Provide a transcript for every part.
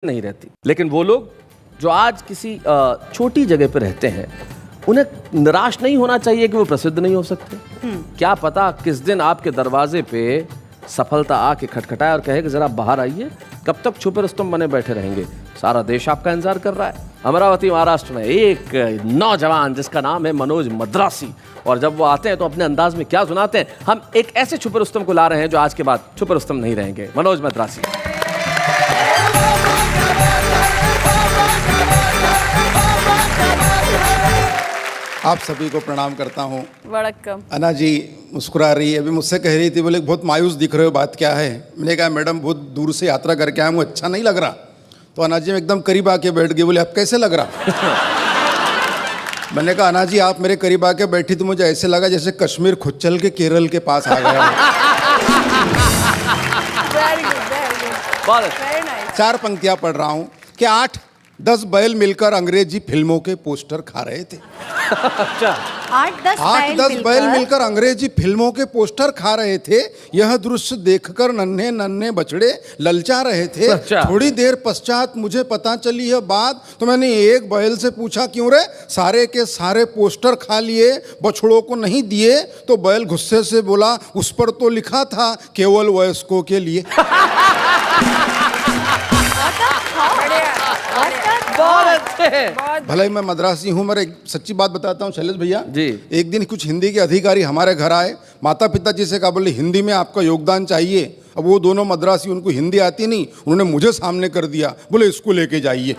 नहीं रहती। लेकिन वो लोग जो आज किसी छोटी जगह पर रहते हैं, उन्हें निराश नहीं होना चाहिए कि वो प्रसिद्ध नहीं हो सकते। क्या पता किस दिन आपके दरवाजे पे सफलता आके खटखटाए और कहे कि जरा बाहर आइए, कब तक छुपे रुस्तम बने बैठे रहेंगे। सारा देश आपका इंतजार कर रहा है। अमरावती महाराष्ट्र में एक नौजवान जिसका नाम है मनोज मद्रासी, और जब वो आते हैं तो अपने अंदाज में क्या सुनाते हैं। हम एक ऐसे छुपे रुस्तम को ला रहे हैं जो आज के बाद छुपे रुस्तम नहीं रहेंगे। मनोज मद्रासी। आप सभी को प्रणाम करता हूँ। वड़क्कम। अन्ना जी मुस्कुरा रही है, अभी मुझसे कह रही थी, बोले बहुत मायूस दिख रहे हो, बात क्या है। मैंने कहा मैडम बहुत दूर से यात्रा करके आया हूँ, अच्छा नहीं लग रहा। तो अन्ना जी एकदम करीब आके बैठ गई, बोले अब कैसे लग रहा। मैंने कहा अन्ना जी आप मेरे करीब आके बैठी तो मुझे ऐसे लगा जैसे कश्मीर खुद चल के केरल के पास आ गया। चार पंक्तियां पढ़ रहा हूँ कि 8-10 बैल मिलकर अंग्रेजी फिल्मों के पोस्टर खा रहे थे। अच्छा, 8-10 बैल मिलकर अंग्रेजी फिल्मों के पोस्टर खा रहे थे। यह दृश्य देखकर नन्हे नन्हे बछड़े ललचा रहे थे। अच्छा। थोड़ी देर पश्चात मुझे पता चली यह बात, तो मैंने एक बैल से पूछा क्यों रे, सारे के सारे पोस्टर खा लिए, बछड़ों को नहीं दिए। तो बैल गुस्से से बोला उस पर तो लिखा था केवल वयस्कों के लिए। भले ही मैं मद्रासी हूँ, मगर एक सच्ची बात बताता हूँ शैलेश भैया जी। एक दिन कुछ हिंदी के अधिकारी हमारे घर आए, माता पिता जी से कहा, बोले हिंदी में आपका योगदान चाहिए। अब वो दोनों मद्रासी, उनको हिंदी आती नहीं, उन्होंने मुझे सामने कर दिया, बोले इसको लेके जाइए।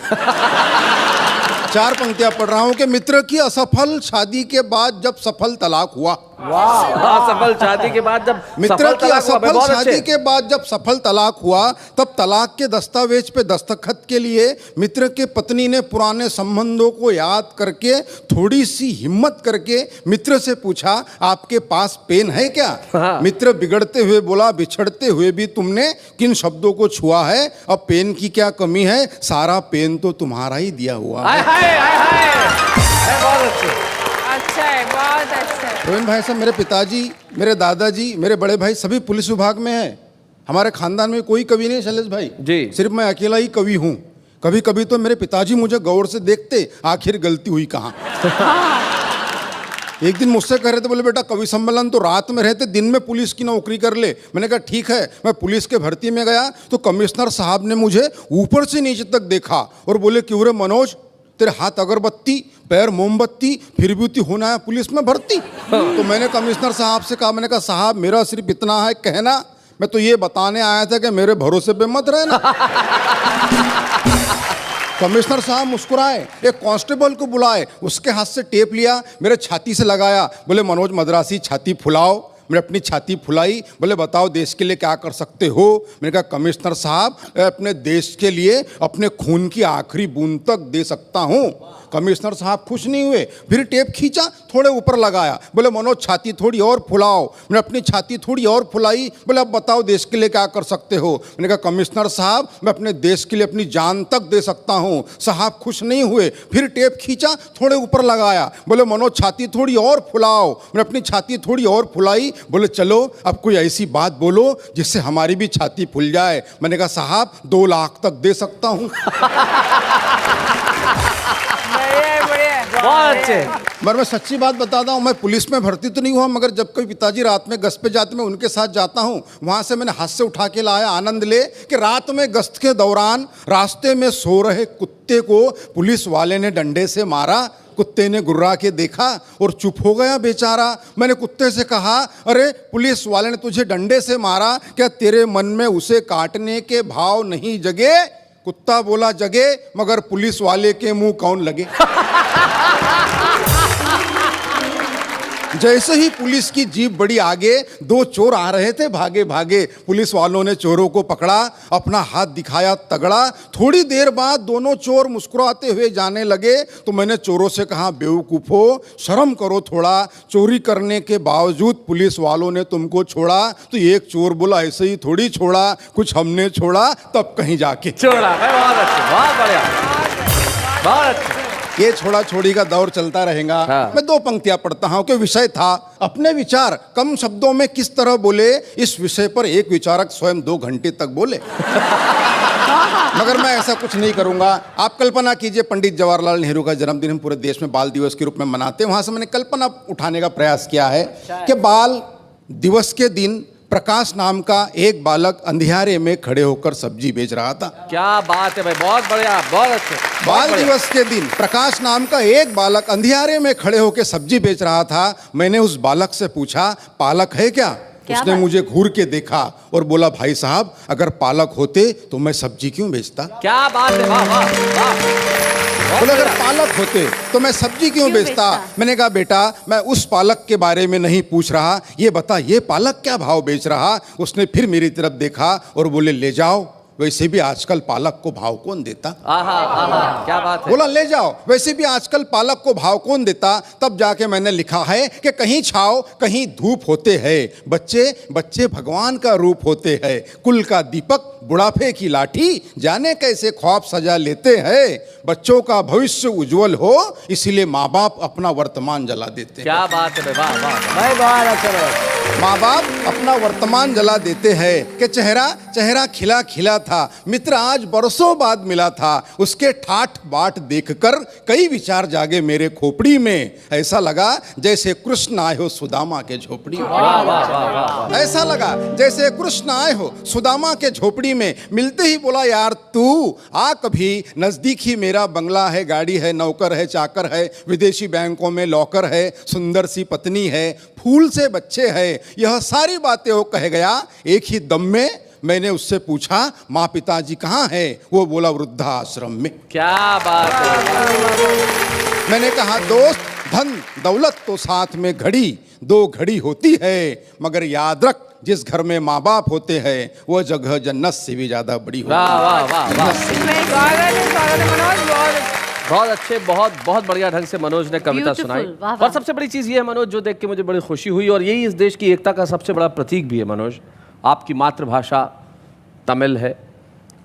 चार पंक्तियां पढ़ रहा हूँ कि मित्र की असफल शादी के बाद जब सफल तलाक हुआ। असफल शादी के बाद जब मित्र की असफल शादी के बाद जब सफल तलाक हुआ, तब तलाक के दस्तावेज पे दस्तखत के लिए मित्र के पत्नी ने पुराने संबंधों को याद करके थोड़ी सी हिम्मत करके मित्र से पूछा आपके पास पेन है क्या। हाँ। मित्र बिगड़ते हुए बोला बिछड़ते हुए भी तुमने किन शब्दों को छुआ है, अब पेन की क्या कमी है, सारा पेन तो तुम्हारा ही दिया हुआ है। बहुत अच्छा है, बहुत अच्छा है। रोहन भाई साहब, मेरे पिताजी, मेरे दादाजी, मेरे बड़े भाई सभी पुलिस विभाग में हैं। हमारे खानदान में कोई कवि नहीं शैलेश भाई जी, सिर्फ मैं अकेला ही कवि हूँ। कभी कभी तो मेरे पिताजी मुझे गौर से देखते, आखिर गलती हुई कहाँ। एक दिन मुझसे कह रहे थे, बोले बेटा कवि सम्मेलन तो रात में रहते, दिन में पुलिस की नौकरी कर ले। मैंने कहा ठीक है। मैं पुलिस के भर्ती में गया तो कमिश्नर साहब ने मुझे ऊपर से नीचे तक देखा और बोले क्यों रे मनोज, तेरे हाथ अगरबत्ती पैर मोमबत्ती, फिर भी होना है पुलिस में भर्ती। तो मैंने कमिश्नर साहब से कहा, मैंने कहा साहब मेरा सिर्फ इतना है कहना, मैं तो ये बताने आया था कि मेरे भरोसे पे मत रहना। कमिश्नर साहब मुस्कुराए, एक कांस्टेबल को बुलाए, उसके हाथ से टेप लिया, मेरे छाती से लगाया, बोले मनोज मद्रासी छाती फुलाओ। मैंने अपनी छाती फुलाई, बोले बताओ देश के लिए क्या कर सकते हो। मैंने कहा कमिश्नर साहब अपने देश के लिए अपने खून की आखिरी बूंद तक दे सकता हूँ। कमिश्नर साहब खुश नहीं हुए, फिर टेप खींचा, थोड़े ऊपर लगाया, बोले मनोज छाती थोड़ी और फुलाओ। मैंने अपनी छाती थोड़ी और फुलाई, बोले अब बताओ देश के लिए क्या कर सकते हो। मैंने कहा कमिश्नर साहब मैं अपने देश के लिए अपनी जान तक दे सकता हूँ। साहब खुश नहीं हुए, फिर टेप खींचा, थोड़े ऊपर लगाया, बोले मनोज छाती थोड़ी और फुलाओ। मैंने अपनी छाती थोड़ी और फुलाई, बोले चलो अब कोई ऐसी बात बोलो जिससे हमारी भी छाती फूल जाए। मैंने कहा साहब 2 लाख तक दे सकता हूँ। बहुत अच्छे। मगर मैं सच्ची बात बताता हूँ, मैं पुलिस में भर्ती तो नहीं हुआ, मगर जब कभी पिताजी रात में गश्त पे जाते मैं उनके साथ जाता हूँ, वहाँ से मैंने हाथ से उठा के लाया आनंद ले कि रात में गश्त के दौरान रास्ते में सो रहे कुत्ते को पुलिस वाले ने डंडे से मारा। कुत्ते ने गुर्रा के देखा और चुप हो गया बेचारा। मैंने कुत्ते से कहा अरे पुलिस वाले ने तुझे डंडे से मारा, क्या तेरे मन में उसे काटने के भाव नहीं जगे। कुत्ता बोला जगे, मगर पुलिस वाले के मुंह कौन लगे। जैसे ही पुलिस की जीप बड़ी आगे, 2 चोर आ रहे थे भागे भागे। पुलिस वालों ने चोरों को पकड़ा, अपना हाथ दिखाया तगड़ा। थोड़ी देर बाद दोनों चोर मुस्कुराते हुए जाने लगे तो मैंने चोरों से कहा बेवकूफो शर्म करो थोड़ा, चोरी करने के बावजूद पुलिस वालों ने तुमको छोड़ा। तो एक चोर बोला ऐसे ही थोड़ी छोड़ा, कुछ हमने छोड़ा तब कहीं जाके छोड़ा। बहुत अच्छे, बहुत बढ़िया, बहुत अच्छे। ये छोड़ा छोड़ी का दौर चलता रहेगा। हाँ। मैं 2 पंक्तियां पढ़ता हूं कि विषय था अपने विचार कम शब्दों में किस तरह बोले। इस विषय पर एक विचारक स्वयं 2 घंटे तक बोले। मगर मैं ऐसा कुछ नहीं करूंगा। आप कल्पना कीजिए, पंडित जवाहरलाल नेहरू का जन्मदिन हम पूरे देश में बाल दिवस के रूप में मनाते हैं। वहां से मैंने कल्पना उठाने का प्रयास किया है कि बाल दिवस के दिन प्रकाश नाम का एक बालक अंधियारे में खड़े होकर सब्जी बेच रहा था। क्या बात है भाई, बहुत बढ़िया, बहुत अच्छे। बाल दिवस के दिन प्रकाश नाम का एक बालक अंधियारे में खड़े होकर सब्जी बेच रहा था। मैंने उस बालक से पूछा, पालक है क्या? उसने मुझे घूर के देखा और बोला, भाई साहब अगर पालक होते तो मैं सब्जी क्यों बेचता? क्या बात है, वाह वाह वाह। बोले अगर पालक होते तो मैं सब्जी क्यों बेचता? मैंने कहा बेटा मैं उस पालक के बारे में नहीं पूछ रहा, ये बता ये पालक क्या भाव बेच रहा? उसने फिर मेरी तरफ देखा और बोले ले जाओ, वैसे भी आजकल पालक को भाव कौन देता? आहा आहा, क्या बात है। बोला ले जाओ, वैसे भी आजकल पालक को भाव कौन देता? तब जाके मैंने लिखा है कि कहीं छाव कहीं धूप होते हैं, बच्चे बच्चे भगवान का रूप होते हैं, कुल का दीपक बुढ़ापे की लाठी, जाने कैसे ख्वाब सजा लेते हैं, बच्चों का भविष्य उज्जवल हो इसीलिए माँ बाप अपना वर्तमान जला देते हैं। क्या बात है भाई, वाह वाह भाई, बहुत अच्छा। माँ बाप अपना वर्तमान जला देते हैं कि चेहरा चेहरा खिला खिला था, मित्र आज बरसों बाद मिला था, उसके ठाठ बाट देखकर कई विचार जागे मेरे खोपड़ी में, ऐसा लगा जैसे कृष्ण आए हो सुदामा के झोपड़ी में। ऐसा लगा जैसे कृष्ण आए हो सुदामा के झोपड़ी में। मिलते ही बोला यार तू आ कभी नजदीक ही, मेरा बंगला है, गाड़ी है, नौकर है, चाकर है, विदेशी बैंकों में लॉकर है, सुंदर सी पत्नी है, फूल से बच्चे हैं, यह सारी बातें वो कह गया एक ही दम में। मैंने उससे पूछा माँ पिताजी कहाँ हैं? वो बोला वृद्धाश्रम में। क्या बात है। मैंने कहा दोस्त धन दौलत तो साथ में घड़ी दो घड़ी होती है, मगर याद रख जिस घर में माँ बाप होते हैं वो जगह जन्नत से भी ज्यादा बड़ी होती है। वाह वाह वाह वाह, स्वागत है मनोज, बहुत अच्छे, बहुत बढ़िया ढंग से मनोज ने कविता सुनाई। और सबसे बड़ी चीज़ ये है मनोज, जो देख के मुझे बड़ी खुशी हुई, और यही इस देश की एकता का सबसे बड़ा प्रतीक भी है मनोज। आपकी मातृभाषा तमिल है,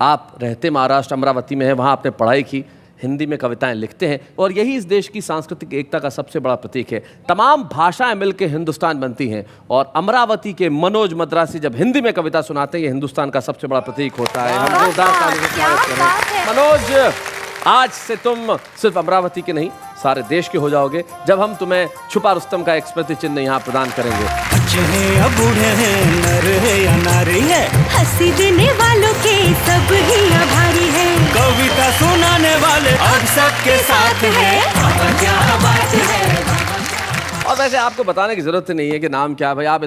आप रहते महाराष्ट्र अमरावती में है, वहाँ आपने पढ़ाई की, हिंदी में कविताएं लिखते हैं, और यही इस देश की सांस्कृतिक एकता का सबसे बड़ा प्रतीक है। तमाम भाषाएं मिलकर हिंदुस्तान बनती हैं, और अमरावती के मनोज मद्रासी जब हिंदी में कविता सुनाते हैं ये हिंदुस्तान का सबसे बड़ा प्रतीक होता है। हम जोरदार ताली से स्वागत करें मनोज। आज से तुम सिर्फ अमरावती के नहीं सारे देश के हो जाओगे जब हम तुम्हें छुपा रुस्तम का एक स्मृति चिन्ह यहाँ प्रदान करेंगे। बच्चे हैं या बूढ़े हैं, नर है या नारी है, हंसी देने वालों के सब ही आभारी है, कविता सुनाने वाले अब सबके साथ है। क्या बात है। और वैसे आपको बताने की जरूरत नहीं है कि नाम क्या है भाई, आप